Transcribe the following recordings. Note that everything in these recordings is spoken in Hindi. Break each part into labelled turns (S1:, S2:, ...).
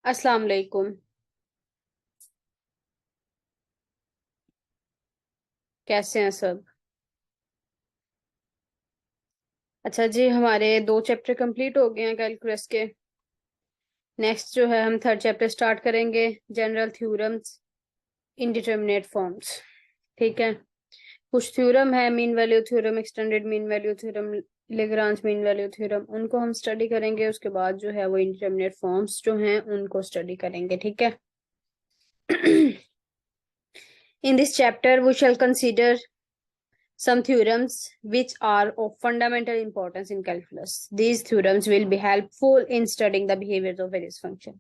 S1: अस्सलाम वालेकुम। कैसे हैं सब? अच्छा जी, हमारे 2 चैप्टर कंप्लीट हो गए हैं कैलकुलस के। नेक्स्ट जो है हम थर्ड चैप्टर स्टार्ट करेंगे। General theorems, indeterminate forms. ठीक है। कुछ थ्योरम है, mean value theorem, extended mean value theorem, Lagrange mean value theorem, उनको हम स्टडी करेंगे। उसके बाद जो है वो इनडिटरमिनेट फॉर्म्स जो हैं उनको स्टडी करेंगे। ठीक है। In this chapter we shall consider some theorems which are of fundamental importance in calculus. These theorems will be helpful in studying the behaviors of various functions.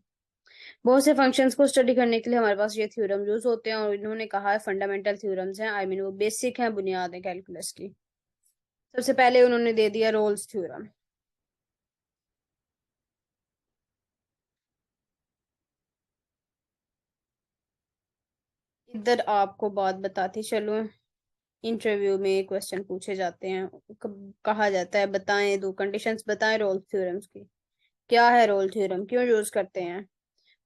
S1: बहुत से फंक्शंस को स्टडी करने के लिए हमारे पास ये थ्योरम यूज होते हैं और इन्होंने कहा है फंडामेंटल थ्योरम्स हैं। आई मीन वो बेसिक हैं, बुनियाद है कैलकुलस की। सबसे पहले उन्होंने दे दिया रोल्स थ्योरम। इधर आपको बात बताती चलो। इंटरव्यू में क्वेश्चन पूछे जाते हैं, कहा जाता है बताएं, दो कंडीशंस बताएं रोल्स थ्योरम्स की। क्या है रोल थ्योरम, क्यों यूज करते हैं,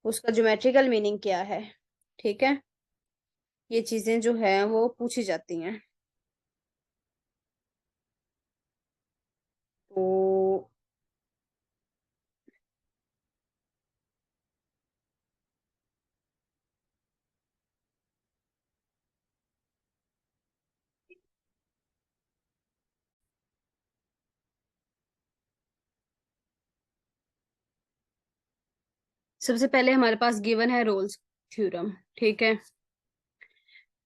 S1: उसका ज्योमेट्रिकल मीनिंग क्या है। ठीक है। ये चीजें जो है वो पूछी जाती हैं। तो सबसे पहले हमारे पास गिवन है रोल्स थ्योरम। ठीक है।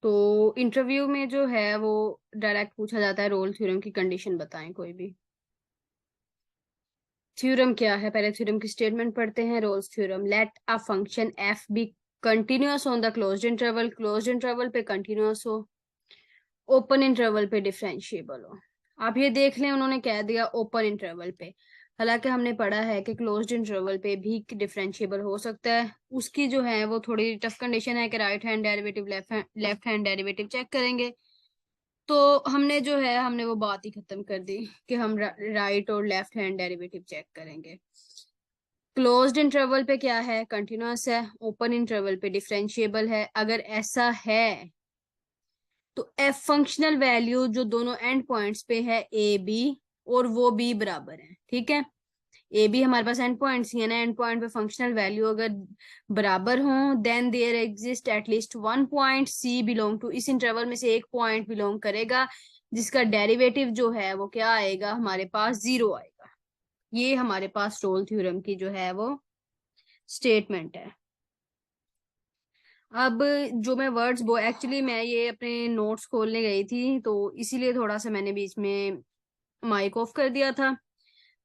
S1: तो इंटरव्यू में जो है वो डायरेक्ट पूछा जाता है रोल थ्योरम की कंडीशन बताएं कोई भी। थ्योरम क्या है, पहले थ्योरम की स्टेटमेंट पढ़ते हैं। Rolle's theorem, let a function f be continuous on the closed interval, closed interval पे कंटिन्यूअस हो, ओपन इंटरवल पे डिफरेंशिएबल हो। आप ये देख लें, उन्होंने कह दिया ओपन इंटरवल पे। हालांकि हमने पढ़ा है कि क्लोज्ड इंटरवल पे भी डिफरेंशिएबल हो सकता है। उसकी जो है वो थोड़ी टफ कंडीशन है कि right hand derivative left hand derivative check करेंगे। तो हमने जो है हमने वो बात ही खत्म कर दी कि हम राइट और लेफ्ट हैंड डेरिवेटिव चेक करेंगे। क्लोज्ड इंटरवल पे क्या है, कंटिन्यूअस है। ओपन इंटरवल पे डिफरेंशिएबल है। अगर ऐसा है तो एफ फंक्शनल वैल्यू जो दोनों एंड पॉइंट्स पे है ए बी, और वो बी बराबर है। ठीक है। ए बी हमारे पास एंड पॉइंट्स ही है ना, एंड पॉइंट पे फंक्शनल वैल्यू अगर बराबर हो then there exist at least one point c belong to, इस इंटरवल में से एक पॉइंट बिलोंग करेगा जिसका डेरिवेटिव जो है वो क्या आएगा, हमारे पास जीरो आएगा। ये हमारे पास रोल थ्योरम की जो है वो स्टेटमेंट है। अब जो मैं वर्ड्स वो एक्चुअली मैं ये अपने नोट्स खोलने गई थी तो इसीलिए थोड़ा सा मैंने बीच में माइक ऑफ कर दिया था।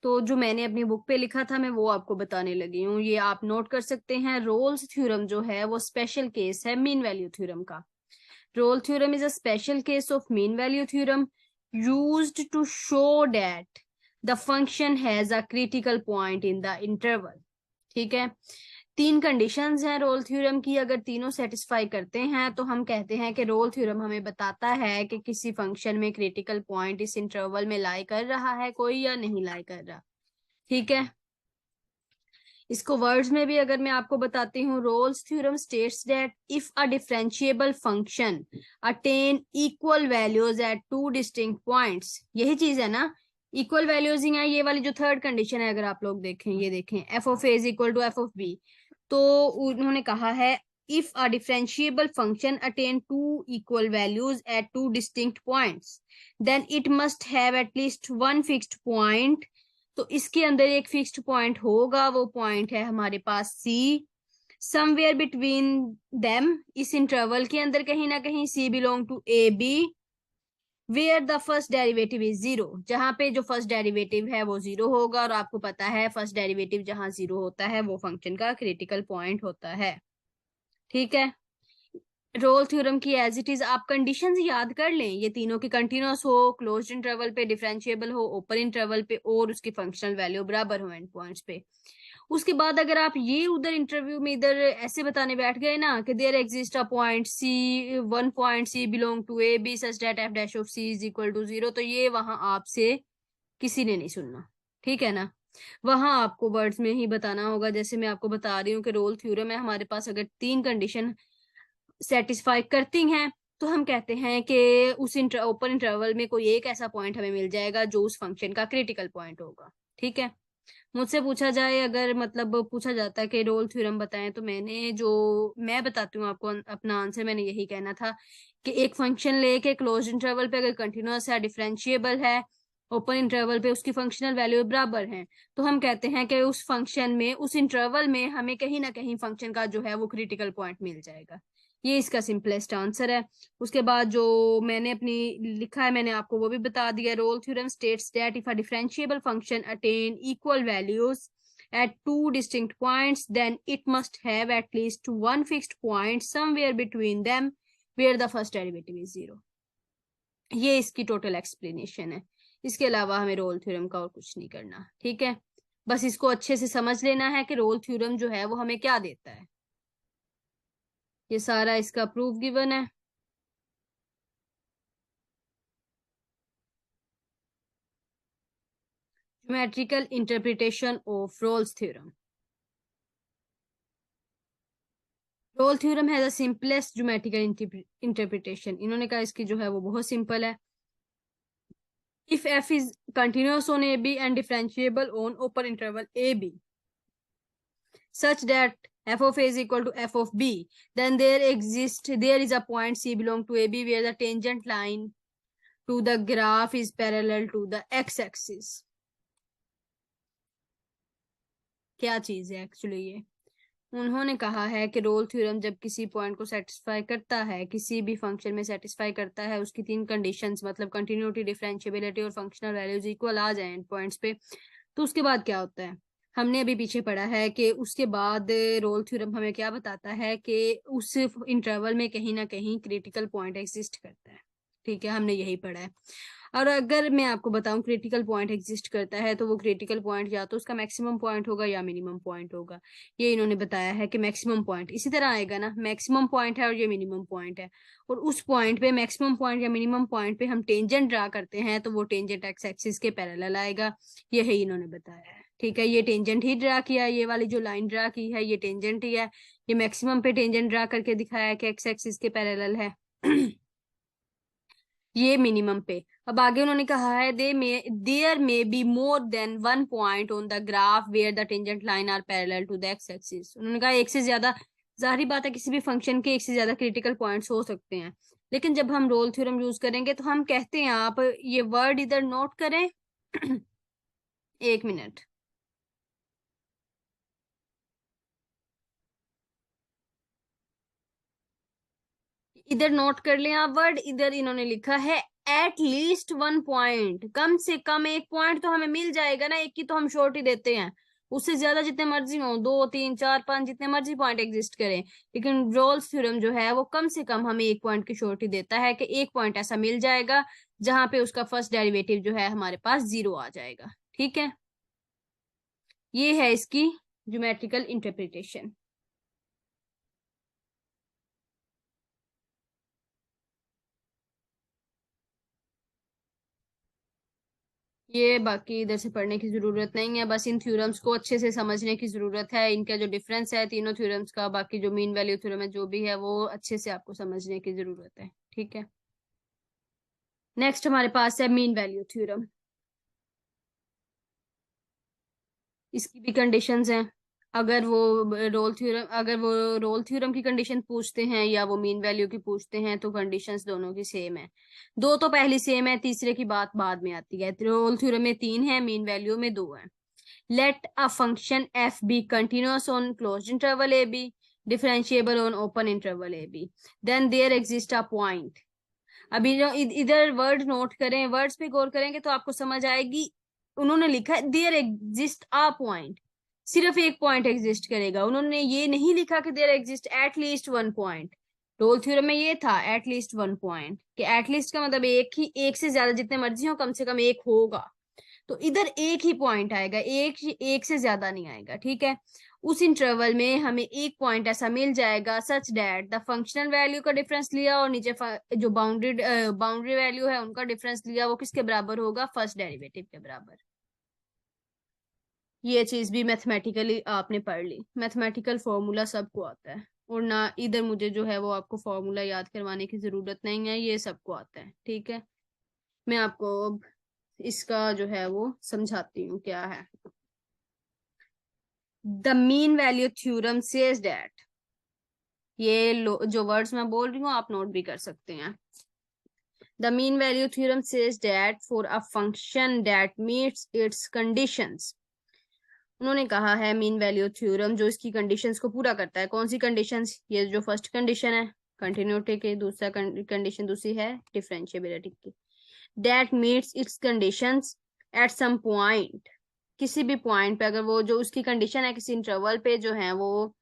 S1: तो जो मैंने अपनी बुक पे लिखा था मैं वो आपको बताने लगी हूँ, ये आप नोट कर सकते हैं। रोल्स थ्योरम जो है वो स्पेशल केस है मीन वैल्यू थ्योरम का। Rolle theorem is a special case of mean value theorem used to show that the function has a critical point in the interval. ठीक है। तीन कंडीशंस हैं रोल थ्योरम की, अगर तीनों सेटिस्फाई करते हैं तो हम कहते हैं कि रोल थ्योरम हमें बताता है कि किसी फंक्शन में क्रिटिकल पॉइंट इस इंटरवल में लाई कर रहा है कोई या नहीं लाई कर रहा। ठीक है। इसको वर्ड्स में भी अगर मैं आपको बताती हूँ, Rolle's theorem states that if a differentiable function attain equal values at two distinct points, यही चीज है ना, इक्वल वैल्यूज ही है। ये वाली जो थर्ड कंडीशन है अगर आप लोग देखें, ये देखें f of a is equal to f of b. तो उन्होंने कहा है if a differentiable function attain two equal values at two distinct points then it must have at least one fixed point। तो इसके अंदर एक फिक्स्ड पॉइंट होगा, वो पॉइंट है हमारे पास सी। समवेयर बिटवीन देम, इस इंटरवल के अंदर कहीं ना कहीं C belong to A B, where the first derivative is zero, जहां पे जो फर्स्ट डेरिवेटिव है वो जीरो होगा। और आपको पता है फर्स्ट डेरिवेटिव जहां जीरो होता है वो फंक्शन का क्रिटिकल पॉइंट होता है। ठीक है। रोल थ्योरम की एज इट इज आप कंडीशंस याद कर लें, ये तीनों की कंटिन्यूअस हो, क्लोज्ड इंटरवल पे डिफरेंशिएबल हो, ओपन इंटरवल पे, और उसकी फंक्शनल वैल्यू बराबर हो एंड पॉइंट्स पे। उसके बाद अगर आप ये उधर इंटरव्यू में इधर ऐसे बताने बैठ गए ना कि there exist a point c, one point c belong to A b such that f dash of c is equal to zero, तो ये वहां आपसे किसी ने नहीं सुनना। ठीक है ना। वहां आपको वर्ड्स में ही बताना होगा। जैसे मैं आपको बता रही हूँ कि रोल थ्योरम है, हमारे पास अगर 3 कंडीशन सेटिस्फाई करती हैं तो हम कहते हैं कि उस ओपन इंटरवल में कोई एक ऐसा पॉइंट हमें मिल जाएगा जो उस फंक्शन का क्रिटिकल पॉइंट होगा। ठीक है। मुझसे पूछा जाए, अगर मतलब पूछा जाता है कि रोल थ्योरम बताएं, तो मैं बताती हूँ आपको अपना आंसर। मैंने यही कहना था कि एक फंक्शन लेके क्लोज इंटरवल पे अगर कंटिन्यूअस है, डिफरेंशिएबल है, ओपन इंटरवल पे उसकी फंक्शनल वैल्यू बराबर है, तो हम कहते हैं कि उस फंक्शन में, उस इंटरवल में हमें कहीं ना कहीं फंक्शन का जो है वो क्रिटिकल पॉइंट मिल जाएगा। ये इसका सिंपलेस्ट आंसर है। उसके बाद जो मैंने अपनी लिखा है, मैंने आपको वो भी बता दिया। Rolle theorem states that if a differentiable function attain equal values at two distinct points, then it must have at least one fixed point somewhere between them where the first derivative is zero. ये इसकी टोटल एक्सप्लेनेशन है। इसके अलावा हमें रोल थ्योरम का और कुछ नहीं करना। ठीक है, बस इसको अच्छे से समझ लेना है कि रोल थ्योरम जो है वो हमें क्या देता है। ये सारा इसका प्रूफ गिवन है। Geometrical interpretation of Rolle's theorem. Rolle theorem है द सिंपलेस्ट ज्योमेट्रिकल इंटरप्रिटेशन। इन्होंने कहा इसकी जो है वो बहुत सिंपल है। If f is continuous on AB and differentiable on open interval AB such that f of A is equal to f of B, then there is a point C belong to AB where the tangent line to the graph is parallel to the x-axis. क्या चीज है एक्चुअली ये? उन्होंने कहा है कि रोल थ्योरम जब किसी पॉइंट को सेटिस्फाई करता है, किसी भी फंक्शन में सेटिस्फाई करता है, उसकी 3 कंडीशंस मतलब कंटिन्यूटी, डिफरेंशिएबिलिटी और फंक्शनल वैल्यूज इक्वल आ जाए एंड पॉइंट्स पे, तो उसके बाद क्या होता है? हमने अभी पीछे पढ़ा है कि उसके बाद रोल थ्योरम हमें क्या बताता है कि उस इंटरवल में कहीं ना कहीं क्रिटिकल पॉइंट एग्जिस्ट करता है। ठीक है, हमने यही पढ़ा है। और अगर मैं आपको बताऊं क्रिटिकल पॉइंट एग्जिस्ट करता है, तो वो क्रिटिकल पॉइंट या तो उसका मैक्सिमम पॉइंट होगा या मिनिमम पॉइंट होगा। ये इन्होंने बताया है कि मैक्सिमम पॉइंट इसी तरह आएगा ना, मैक्सिमम पॉइंट है और ये मिनिमम पॉइंट है, और उस पॉइंट पे, मैक्सिमम पॉइंट या मिनिमम पॉइंट पे हम टेंजेंट ड्रा करते हैं, तो वो टेंजेंट एक्स एक्सिस के पैरेलल आएगा। यही इन्होंने बताया है। ठीक है, ये टेंजेंट ही ड्रा किया है, ये वाली जो लाइन ड्रा की है ये टेंजेंट ही है। ये मैक्सिमम पे टेंजेंट ड्रा करके दिखाया है कि एक्स एक्सिस के पैरेलल है। ये मिनिमम पे। अब आगे उन्होंने कहा है there may be more than one point on the graph where the tangent line are parallel to the x axis. उन्होंने कहा एक से ज्यादा, जाहिर बात है किसी भी फंक्शन के एक से ज्यादा क्रिटिकल पॉइंट्स हो सकते हैं, लेकिन जब हम रोल थ्योरम यूज करेंगे तो हम कहते हैं, आप ये वर्ड इधर नोट करें। एक मिनट, इधर नोट कर लें आप वर्ड। इधर इन्होंने लिखा है एट लीस्ट वन पॉइंट, कम से कम एक पॉइंट तो हमें मिल जाएगा ना, एक की तो हम शॉर्ट ही देते हैं। उससे ज्यादा जितने मर्जी हो, 2 3 4 5 जितने मर्जी पॉइंट एग्जिस्ट करें, लेकिन रोल्स थ्योरम जो है वो कम से कम हमें एक पॉइंट की शॉर्ट ही देता है कि एक पॉइंट ऐसा मिल जाएगा जहां पे उसका फर्स्ट डेरिवेटिव जो है हमारे पास 0 आ जाएगा। ठीक है, ये है इसकी ज्योमेट्रिकल इंटरप्रिटेशन। ये बाकी इधर से पढ़ने की जरूरत नहीं है, बस इन थ्योरम्स को अच्छे से समझने की जरूरत है। इनका जो डिफरेंस है तीनों थ्योरम्स का, बाकी जो मीन वैल्यू थ्योरम है जो भी है, वो अच्छे से आपको समझने की जरूरत है। ठीक है, नेक्स्ट हमारे पास है मीन वैल्यू थ्योरम। इसकी भी कंडीशंस हैं। अगर वो रोल थ्योरम की कंडीशन पूछते हैं या वो मीन वैल्यू की पूछते हैं, तो कंडीशंस दोनों की सेम है। दो तो पहली सेम है, तीसरे की बात बाद में आती है। रोल थ्योरम में 3 है, मीन वैल्यू में 2 है। Let a function f be continuous on closed interval a b, differentiable on open interval a b, then there exists a point। अभी जो इधर वर्ड नोट करें, वर्ड्स पे गौर करेंगे तो आपको समझ आएगी। उन्होंने लिखा है देयर एग्जिस्ट अ पॉइंट, सिर्फ एक पॉइंट एग्जिस्ट करेगा। उन्होंने ये नहीं लिखा कि there exist at least one point. Rolle theorem में ये था एट लीस्ट वन पॉइंट, कि एट लीस्ट का मतलब एक से ज्यादा जितने मर्जी हो, कम से कम एक होगा। तो इधर एक ही पॉइंट आएगा, एक से ज्यादा नहीं आएगा। ठीक है, उस इंटरवल में हमें एक पॉइंट ऐसा मिल जाएगा such that the functional value का डिफरेंस लिया और नीचे जो बाउंड्री वैल्यू है उनका डिफरेंस लिया, वो किसके बराबर होगा? फर्स्ट डेरिवेटिव के बराबर। ये चीज भी मैथमेटिकली आपने पढ़ ली, मैथमेटिकल फॉर्मूला सबको आता है, और ना इधर मुझे जो है वो आपको फॉर्मूला याद करवाने की जरूरत नहीं है, ये सबको आता है, ठीक है। मैं आपको अब इसका जो है वो समझाती हूँ क्या है। The mean value theorem says that, ये जो वर्ड्स मैं बोल रही हूँ आप नोट भी कर सकते हैं। The mean value theorem says that for a function that meets its conditions, उन्होंने कहा है मीन वैल्यू थ्योरम जो इसकी कंडीशंस को पूरा करता है। कौन सी कंडीशंस? ये जो फर्स्ट कंडीशन है कंटिन्यूटी की, दूसरा कंडीशन दूसरी है डिफरेंशिएबिलिटी की। That meets its conditions at some point, किसी भी पॉइंट पे अगर वो जो उसकी कंडीशन है किसी इंटरवल पे जो है वो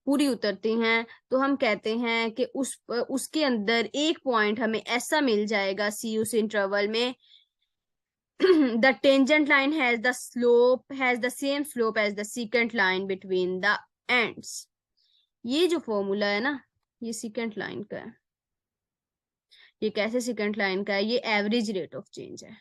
S1: पूरी उतरती हैं, तो हम कहते हैं कि उसके अंदर एक पॉइंट हमें ऐसा मिल जाएगा सी उस इंटरवल में the tangent line has the same slope as the secant line between the ends। ये जो फॉर्मूला है ना, ये secant लाइन का है। ये कैसे secant लाइन का है? ये एवरेज रेट ऑफ चेंज है,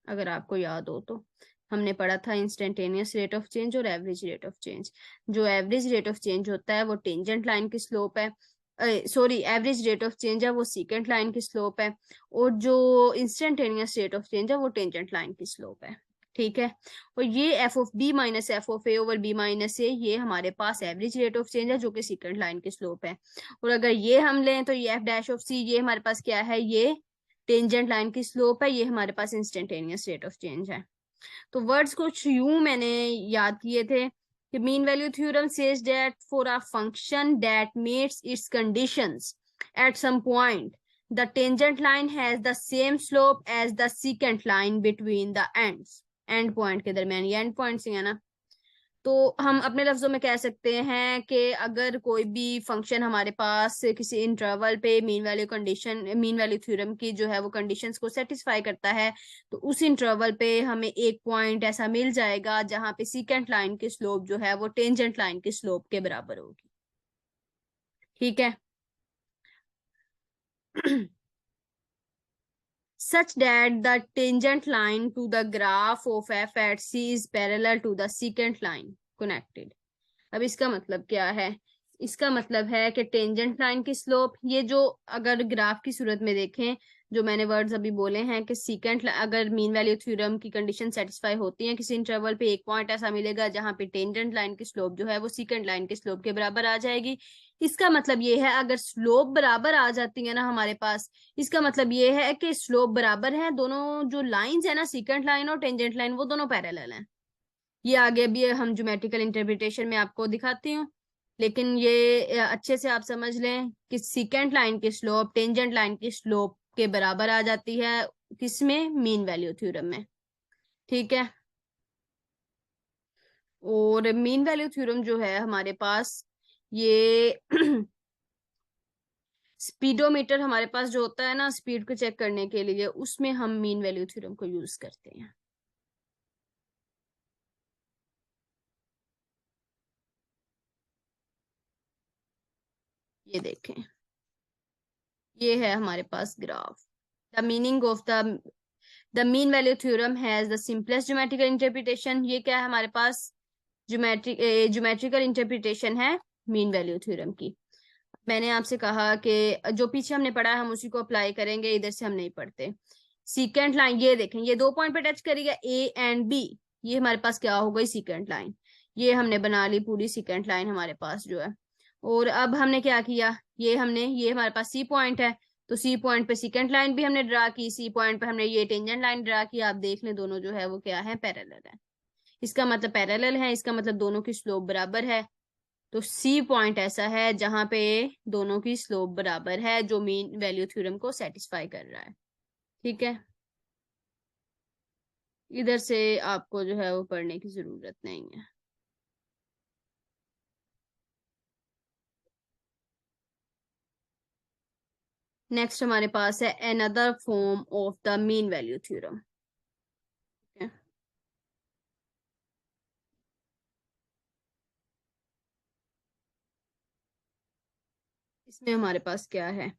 S1: अगर आपको याद हो तो हमने पढ़ा था इंस्टेंटेनियस रेट ऑफ चेंज और एवरेज रेट ऑफ चेंज। जो एवरेज रेट ऑफ चेंज होता है वो टेंजेंट लाइन की स्लोप है, sorry average rate of change है वो सीकेंट लाइन की स्लोप है, और जो इंस्टेंटेनियस रेट ऑफ चेंज है वो टेंजेंट लाइन की स्लोप है, ठीक है। और ये F of B minus F of A over B minus A, ये हमारे पास एवरेज रेट ऑफ चेंज है जो कि सीकेंट लाइन की स्लोप है। और अगर ये हम लें तो ये एफ डैश ऑफ सी, ये हमारे पास क्या है? ये टेंजेंट लाइन की स्लोप है, ये हमारे पास इंस्टेंटेनियस रेट ऑफ चेंज है। तो वर्ड्स कुछ यूं मैंने याद किए थे कि mean value theorem says that for a function that meets its conditions at some point the tangent line has the same slope as the secant line between the ends, end point के दरमियान, ये एंड पॉइंट्स ही है ना। तो हम अपने लफ्जों में कह सकते हैं कि अगर कोई भी फंक्शन हमारे पास किसी इंटरवल पे मीन वैल्यू थ्योरम की जो है वो कंडीशंस को सेटिस्फाई करता है, तो उस इंटरवल पे हमें एक पॉइंट ऐसा मिल जाएगा जहां पे सीकेंट लाइन की स्लोप जो है वो टेंजेंट लाइन की स्लोप के बराबर होगी, ठीक है। such that the tangent line to the graph of f at c is parallel to the secant line connected। अब इसका मतलब क्या है? इसका मतलब है कि टेंजेंट लाइन की स्लोप, ये जो अगर ग्राफ की सूरत में देखें, जो मैंने वर्ड्स अभी बोले हैं कि सीकेंट अगर मीन वैल्यू थ्योरम की कंडीशन सेटिस्फाई होती है किसी इंटरवल पे, एक पॉइंट ऐसा मिलेगा जहां पे टेंजेंट लाइन की स्लोप जो है वो सीकेंट लाइन की स्लोप के बराबर आ जाएगी। इसका मतलब ये है अगर स्लोप बराबर आ जाती है ना हमारे पास, इसका मतलब ये है कि स्लोप बराबर है, दोनों जो लाइंस है ना सीकेंट लाइन और टेंजेंट लाइन वो दोनों पैरेलल हैं। ये आगे भी हम ज्योमेट्रिकल इंटरप्रिटेशन में आपको दिखाती हूँ, लेकिन ये अच्छे से आप समझ लें कि सीकेंट लाइन की स्लोप टेंजेंट लाइन की स्लोप के बराबर आ जाती है, किसमें? मीन वैल्यू थ्योरम में, ठीक है। और मीन वैल्यू थ्योरम जो है हमारे पास, ये स्पीडोमीटर हमारे पास जो होता है ना स्पीड को चेक करने के लिए, उसमें हम मीन वैल्यू थ्योरम को यूज करते हैं। ये देखें, ये है हमारे पास graph. The meaning of the mean value theorem has the simplest geometrical interpretation. ये क्या है हमारे पास? ज्योमेट्रिकल इंटरप्रिटेशन है मीन वैल्यू थ्योरम की। मैंने आपसे कहा कि जो पीछे हमने पढ़ा है हम उसी को अप्लाई करेंगे, इधर से हम नहीं पढ़ते। सीकेंट लाइन, ये देखें, ये दो पॉइंट पे टच करेगा ए एंड बी, ये हमारे पास क्या हो गई? Secant line. ये हमने बना ली पूरी सीकेंट लाइन हमारे पास जो है। और अब हमने क्या किया? ये हमारे पास सी पॉइंट है, तो सी पॉइंट पे सीकेंट लाइन भी हमने ड्रा की, सी पॉइंट पे हमने ये टेंजेंट लाइन ड्रा की। आप देख लें दोनों जो है वो क्या है? पैरेलल है। इसका मतलब पैरेलल है, इसका मतलब दोनों की स्लोप बराबर है। तो सी पॉइंट ऐसा है जहां पे दोनों की स्लोप बराबर है, जो मीन वैल्यू थ्योरम को सेटिस्फाई कर रहा है, ठीक है। इधर से आपको जो है वो पढ़ने की जरूरत नहीं है। नेक्स्ट हमारे पास है another form of the mean value theorem. इसमें हमारे पास क्या है?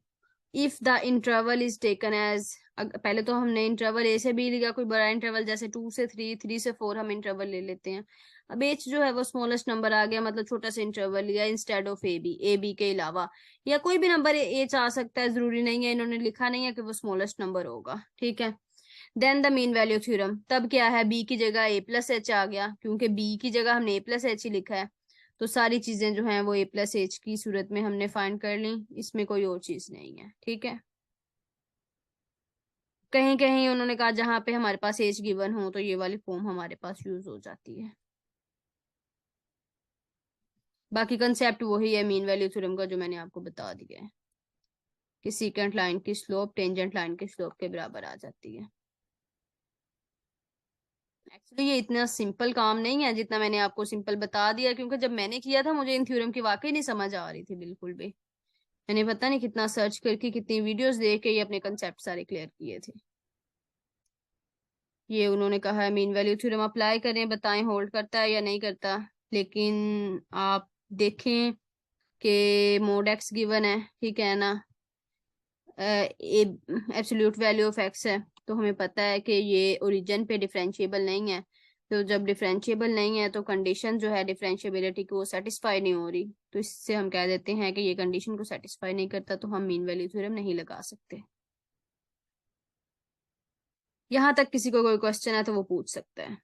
S1: If the interval is taken as पहले तो हमने इंटरवल ए से बी लिया, कोई बड़ा इंटरवल जैसे 2 से 3, 3 से 4 हम इंटरवल ले लेते हैं। अब एच जो है वो स्मॉलेस्ट नंबर आ गया, मतलब छोटा सा इंटरवल लिया इंस्टेड ऑफ ए बी के अलावा, या कोई भी नंबर एच आ सकता है, जरूरी नहीं है, इन्होंने लिखा नहीं है कि वो स्मॉलेस्ट नंबर होगा, ठीक है। Then the mean value theorem, तब क्या है, बी की जगह ए प्लस एच आ गया, क्योंकि बी की जगह हमने ए प्लस एच ही लिखा है, तो सारी चीजें जो हैं वो ए प्लस एच की सूरत में हमने फाइंड कर ली, इसमें कोई और चीज नहीं है, ठीक है। कहीं कहीं उन्होंने कहा जहां पे हमारे पास एज गिवन हो तो ये वाली फॉर्म हमारे पास यूज हो जाती है। बाकी कंसेप्ट वही है मीन वैल्यू थ्योरम का जो मैंने आपको बता दिया है, कि सीकेंट लाइन की स्लोप टेंजेंट लाइन की स्लोप के बराबर आ जाती है। एक्चुअली ये इतना सिंपल काम नहीं है जितना मैंने आपको सिंपल बता दिया, क्योंकि जब मैंने किया था मुझे इन थ्योरम की वाकई नहीं समझ आ रही थी बिल्कुल भी। मैंने पता नहीं कितना सर्च करके कितनी वीडियोस देख के ये अपने कंसेप्ट सारे क्लियर किए थे। ये उन्होंने कहा है मीन वैल्यू थ्योरम अप्लाई करें, बताएं होल्ड करता है या नहीं करता। लेकिन आप देखें कि मोड एक्स गिवन है, ठीक है ना, एब्सोल्यूट वैल्यू ऑफ एक्स है, तो हमें पता है कि ये ओरिजिन पे डिफरेंशिएबल नहीं है। तो जब डिफरेंशिएबल नहीं है तो कंडीशन जो है डिफरेंशिएबिलिटी को सेटिस्फाई नहीं हो रही, तो इससे हम कह देते हैं कि ये कंडीशन को सेटिस्फाई नहीं करता, तो हम मीन वैल्यू थ्योरम नहीं लगा सकते। यहाँ तक किसी को कोई क्वेश्चन है तो वो पूछ सकता है।